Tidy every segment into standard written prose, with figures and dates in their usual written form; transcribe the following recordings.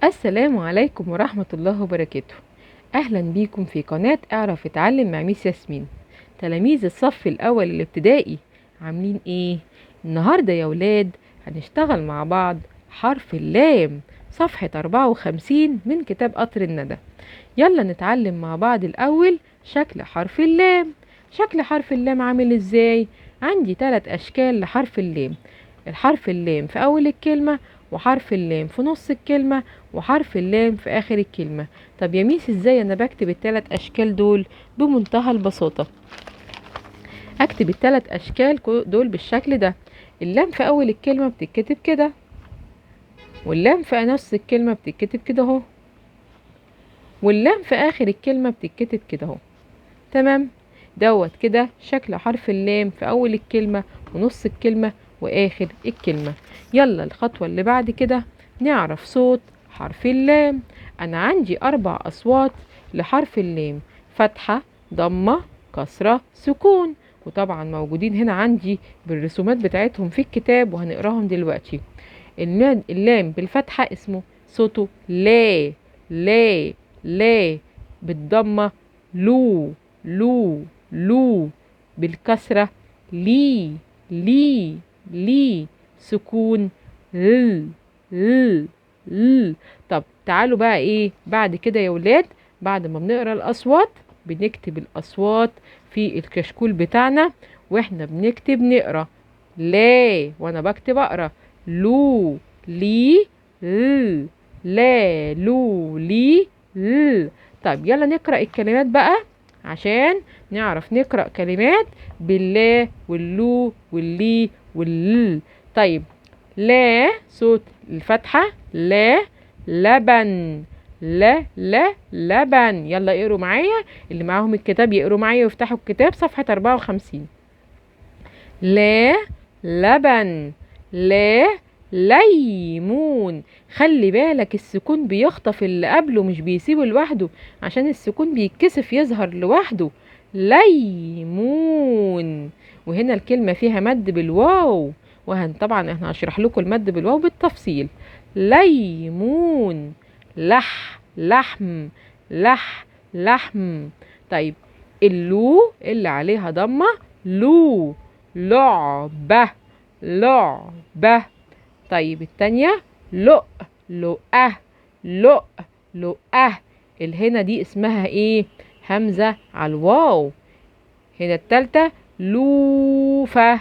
السلام عليكم ورحمة الله وبركاته. أهلا بيكم في قناة اعرف اتعلم مع ميس ياسمين. تلاميذ الصف الأول الابتدائي عاملين ايه؟ النهاردة يا ولاد هنشتغل مع بعض حرف اللام، صفحة 54 من كتاب قطر الندى. يلا نتعلم مع بعض الأول شكل حرف اللام. شكل حرف اللام عامل ازاي؟ عندي 3 أشكال لحرف اللام. الحرف اللام في أول الكلمة، وحرف اللام في نص الكلمة، وحرف اللام في آخر الكلمة. طب يا ميس ازاي أنا بكتب ال3 أشكال دول؟ بمنتهى البساطة، أكتب ال3 أشكال دول بالشكل ده. اللام في أول الكلمة بتتكتب كده، واللام في نص الكلمة بتتكتب كده اهو، واللام في آخر الكلمة بتتكتب كده اهو. تمام؟ دوت كده شكل حرف اللام في أول الكلمة ونص الكلمة وآخر الكلمة. يلا الخطوة اللي بعد كده نعرف صوت حرف اللام. أنا عندي 4 أصوات لحرف اللام: فتحة، ضمة، كسرة، سكون. وطبعا موجودين هنا عندي بالرسومات بتاعتهم في الكتاب وهنقراهم دلوقتي. اللام بالفتحة اسمه صوته لا لا لا. بالضمة لو لو لو. بالكسرة لي لي لي. سكون ل ل ل. طب تعالوا بقى ايه بعد كده يا ولاد؟ بعد ما بنقرا الاصوات بنكتب الاصوات في الكشكول بتاعنا، واحنا بنكتب نقرا لا، وانا بكتب اقرا لو لي ل لا لو لي ل. طب يلا نقرأ الكلمات بقى عشان نعرف نقرأ كلمات باللا واللو واللي والل. طيب لا صوت الفتحة لا، لبن، لا لا لبن. يلا اقروا معايا، اللي معاهم الكتاب يقروا معايا ويفتحوا الكتاب صفحة 54. لا لبن، لا ليمون. خلي بالك السكون بيخطف اللي قبله مش بيسيبه لوحده، عشان السكون بيتكسف يظهر لوحده. ليمون. وهنا الكلمة فيها مد بالواو، طبعا احنا هشرح لكم المد بالواو بالتفصيل. ليمون. لحم لحم. طيب اللو اللي عليها ضمة لو، لعبة. طيب التانية لؤة لؤة. الهنا دي اسمها ايه؟ همزة على الواو. هنا التالتة لوفة.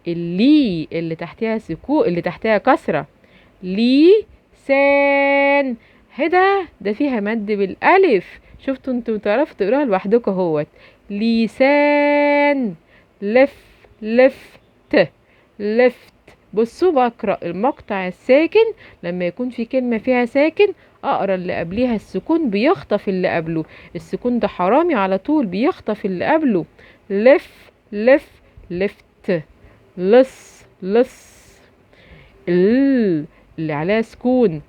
اللي تحتها سكون، اللي تحتها كسرة. لسان. ده فيها مد بالالف. شفتوا انتوا تعرفوا تقراها لوحدكم اهوت. لسان. لفت لفت. بصوا بقرأ المقطع الساكن، لما يكون في كلمة فيها ساكن اقرا اللي قبليها السكون بيخطف اللي قبله. السكون ده حرامي على طول بيخطف اللي قبله. لفت. لص. اللي عليها سكون.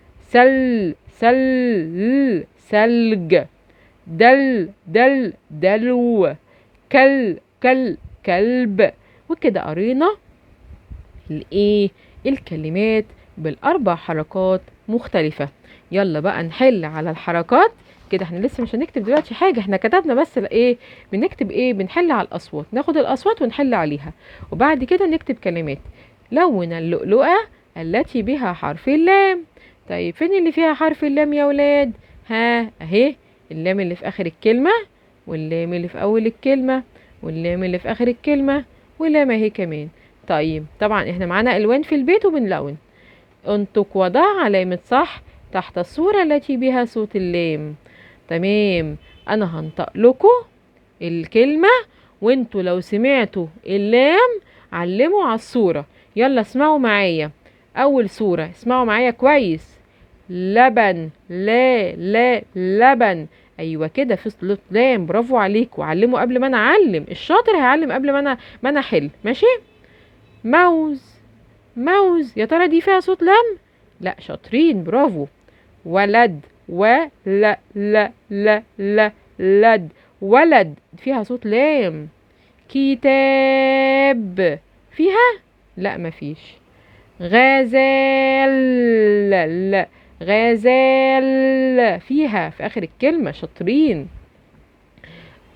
سلج. دلو. كلب. وكده قرينا الايه الكلمات بالاربع حركات مختلفة. يلا بقى نحل على الحركات كده. احنا لسه مش هنكتب دلوقتي حاجة، احنا كتبنا بس ايه بنكتب، ايه بنحل على الاصوات، ناخد الاصوات ونحل عليها وبعد كده نكتب كلمات. لون اللؤلؤة التي بها حرف اللام. طيب فين اللي فيها حرف اللام يا ولاد؟ ها اهي، اللام اللي في اخر الكلمة، واللام اللي في اول الكلمة، واللام اللي في اخر الكلمة، واللام اهي كمان. طيب طبعا احنا معانا الوان في البيت وبنلون. انطق وضع علامة صح تحت الصورة التي بها صوت اللام. تمام، انا هنطق لكم الكلمة وانتوا لو سمعتوا اللام علموا على الصورة. يلا اسمعوا معايا اول صورة، اسمعوا معايا كويس. لبن، لا لبن. ايوه كده في صوت لام، برافو عليكم. علموا قبل ما انا اعلم، الشاطر هيعلم قبل ما انا احل. ماشي. موز. يا ترى دي فيها صوت لام؟ لا شاطرين، برافو. ولد، لا لد. ولد فيها صوت لام. كتاب فيها؟ لا مفيش. غزال. لا، غزال فيها في آخر الكلمة. شاطرين.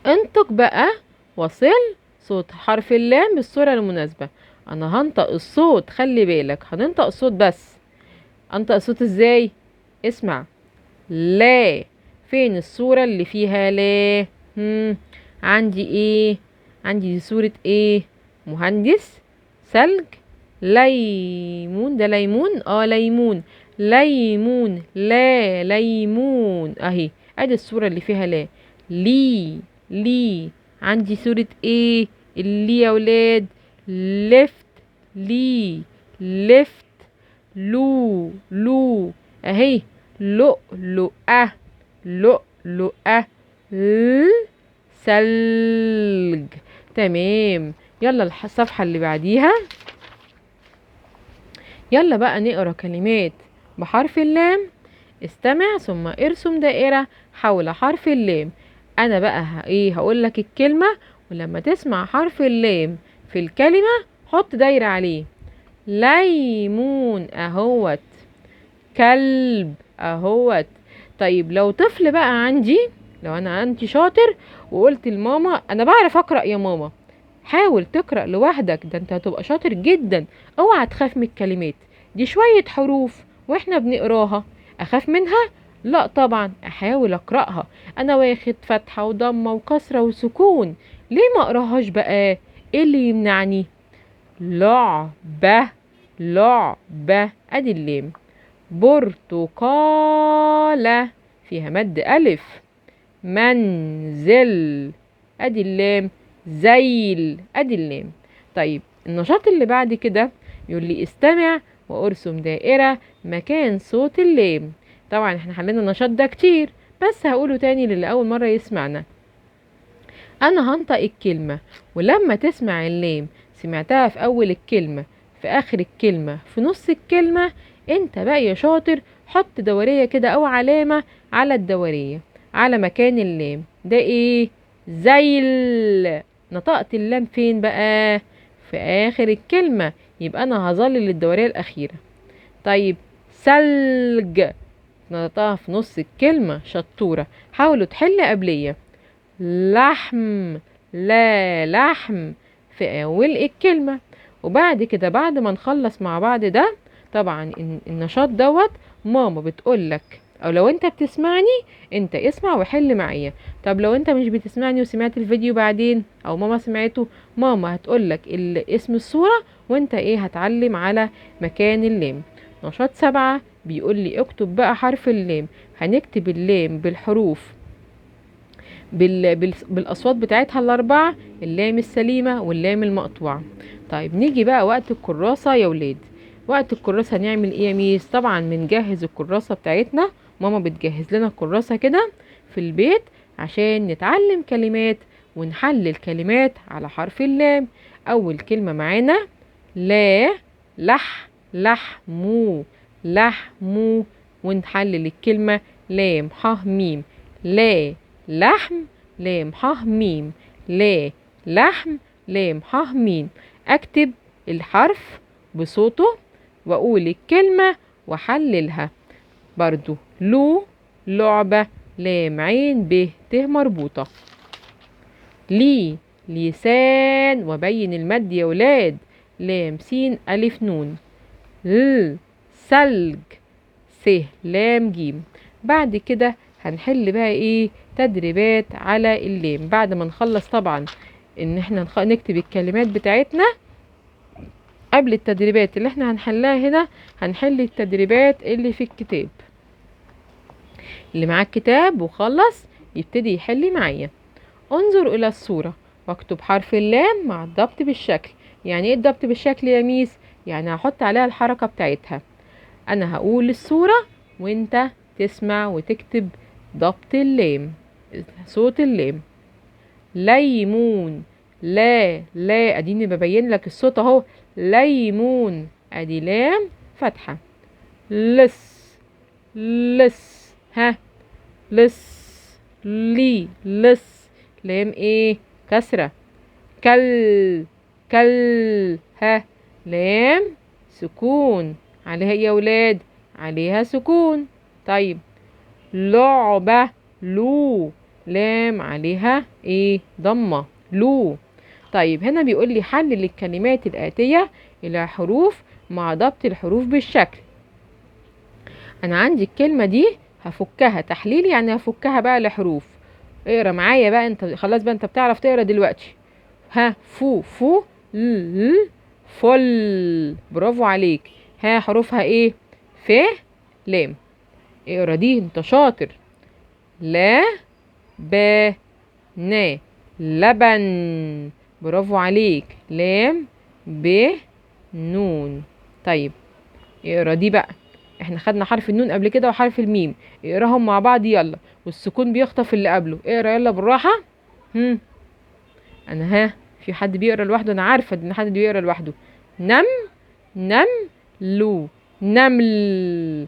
انطق بقى وصل صوت حرف اللام بالصورة المناسبة. انا هنطق الصوت، خلي بالك هننطق الصوت بس. انطق الصوت ازاي؟ اسمع. لا. فين الصورة اللي فيها لا؟ عندي ايه؟ عندي دي صورة ايه؟ مهندس، ثلج، ليمون. ده ليمون، ليمون. ليمون، لا ليمون اهي. ادي الصورة اللي فيها لا. لي. عندي صورة ايه اللي يا ولاد؟ لفت. لي. لفت. لو اهي. لؤلؤة. لؤلؤة. ثلج. تمام. يلا الصفحة اللي بعديها. يلا بقى نقرا كلمات بحرف اللام. استمع ثم ارسم دائرة حول حرف اللام. انا بقى هقول لك الكلمة، ولما تسمع حرف اللام في الكلمة حط دايرة عليه. ليمون اهوت. كلب اهوت. طيب لو طفل بقى عندي، لو انا عندي شاطر وقلت لماما انا بعرف اقرا يا ماما، حاول تقرا لوحدك، ده انت هتبقى شاطر جدا. اوعى تخاف من الكلمات دي، شويه حروف واحنا بنقراها. اخاف منها؟ لا طبعا، احاول اقراها. انا واخد فتحه وضمه وكسره وسكون، ليه ما اقراهاش بقى؟ ايه اللي يمنعني؟ لعبه. لعبه ادي اللام. برتقالة فيها مد ألف. منزل أدي اللام. زيل أدي اللام. طيب النشاط اللي بعد كده يقول لي استمع وارسم دائرة مكان صوت اللام. طبعا احنا حلينا النشاط ده كتير، بس هقوله تاني للي أول مرة يسمعنا. أنا هنطق الكلمة، ولما تسمع اللام سمعتها في أول الكلمة، في آخر الكلمة، في نص الكلمة، انت بقى يا شاطر حط دورية كده أو علامة على الدورية على مكان اللام ده. ايه؟ زيل. نطقت اللام فين بقى؟ في آخر الكلمة، يبقى أنا هظلل الدورية الأخيرة. طيب ثلج نطقها في نص الكلمة. شطورة. حاولوا تحل قبلية. لحم. لا لحم في أول الكلمة. وبعد كده بعد ما نخلص مع بعض ده، طبعا النشاط دوت ماما بتقولك، او لو انت بتسمعني انت اسمع وحل معايا. طب لو انت مش بتسمعني وسمعت الفيديو بعدين او ماما سمعته، ماما هتقولك اسم الصورة وانت هتعلم على مكان اللام. نشاط 7 بيقول لي اكتب بقى حرف اللام. هنكتب اللام بالحروف بالاصوات بتاعتها الاربعه، اللام السليمه واللام المقطوعه. طيب نيجي بقى وقت الكراسه يا ولاد. وقت الكراسه نعمل ايه يا ميس؟ طبعا بنجهز الكراسه بتاعتنا. ماما بتجهز لنا الكراسه كده في البيت عشان نتعلم كلمات ونحلل كلمات على حرف اللام. اول كلمه معانا لا. لحمو. لحمو. ونحلل الكلمه لام ح ميم. لا لحم لام ح ميم. لا لحم لام ح ميم. اكتب الحرف بصوته واقول الكلمة واحللها. برضو لعبة لام عين ب ت مربوطة. لسان وبين المد يا ولاد. لام س ألف نون. ثلج س لام جيم. بعد كده هنحل بقى تدريبات على اللام بعد ما نخلص. طبعا ان احنا نكتب الكلمات بتاعتنا قبل التدريبات اللي احنا هنحلها هنا. هنحل التدريبات اللي في الكتاب. اللي معاه الكتاب وخلص يبتدي يحل معايا. انظر الى الصورة واكتب حرف اللام مع الضبط بالشكل. يعني ايه الضبط بالشكل يا ميس؟ يعني هحط عليها الحركة بتاعتها. انا هقول الصورة وانت تسمع وتكتب ضبط اللام، صوت اللام. ليمون. لا اديني ببين لك الصوت اهو. ليمون ادي لام فتحة. لس ها. لس. لس لام كسرة. كل ها لام سكون، عليها ايه يا ولاد؟ عليها سكون. طيب لعبة، لو، لام عليها ايه؟ ضمة، لو. طيب هنا بيقول لي حلل الكلمات الآتية إلى حروف مع ضبط الحروف بالشكل. أنا عندي الكلمة دي هفكها تحليل، يعني هفكها بقى لحروف. اقرا معايا بقى، انت خلاص بقى انت بتعرف تقرا دلوقتي. ها، فو، فو، ل، فل، برافو عليك. ها حروفها ايه؟ ف، لام. اقرا دي انت شاطر. لا، ب، ن، لبن، برافو عليك. لام، ب، نون. طيب اقرا دي بقى، احنا خدنا حرف النون قبل كده وحرف الميم، اقراهم مع بعض يلا، والسكون بيخطف اللي قبله. اقرا يلا بالراحة. انا ها، في حد بيقرا لوحده؟ انا عارفة ان حد بيقرا لوحده. نم، نم، لو، نمل.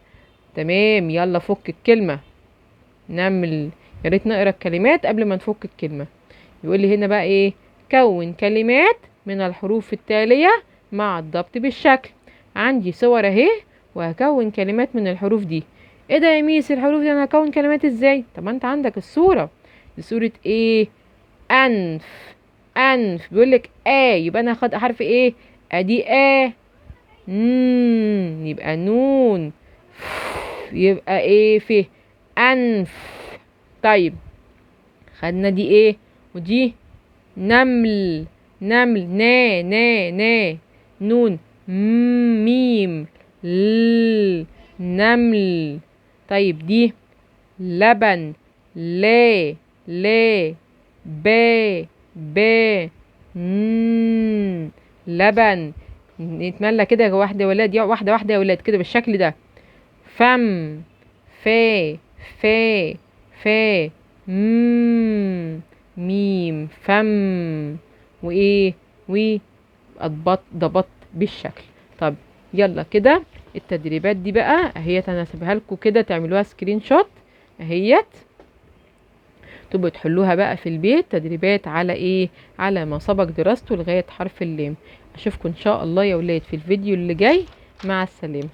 تمام، يلا فك الكلمة. نمل. يا ريت نقرا الكلمات قبل ما نفك الكلمة. يقول لي هنا بقى ايه؟ كون كلمات من الحروف التالية مع الضبط بالشكل. عندي صور اهي، وهكون كلمات من الحروف دي. ايه ده يا ميس؟ الحروف دي انا هكون كلمات ازاي؟ طب ما انت عندك الصورة. دي صورة ايه؟ انف. انف، بيقولك يبقى انا هاخد حرف ايه؟ ادي يبقى نون. يبقى ايه؟ في انف. طيب خدنا دي ايه ودي؟ نمل. نمل، نا نون، ميم، نمل. طيب دي لبن، لا، با، لبن. نتملى كده واحدة يا ولاد، واحدة واحدة يا ولاد كده بالشكل ده. فم، فا، فا، فا، ميم، فم. وايه؟ ضبط بالشكل. طب يلا كده التدريبات دي بقى اهيت، انا هسيبها لكم كده تعملوها سكرين شوت اهيت، تبقوا تحلوها بقى في البيت. تدريبات على ايه؟ على ما سبق دراسته لغاية حرف اللام. اشوفكم ان شاء الله يا ولاد في الفيديو اللي جاي. مع السلامة.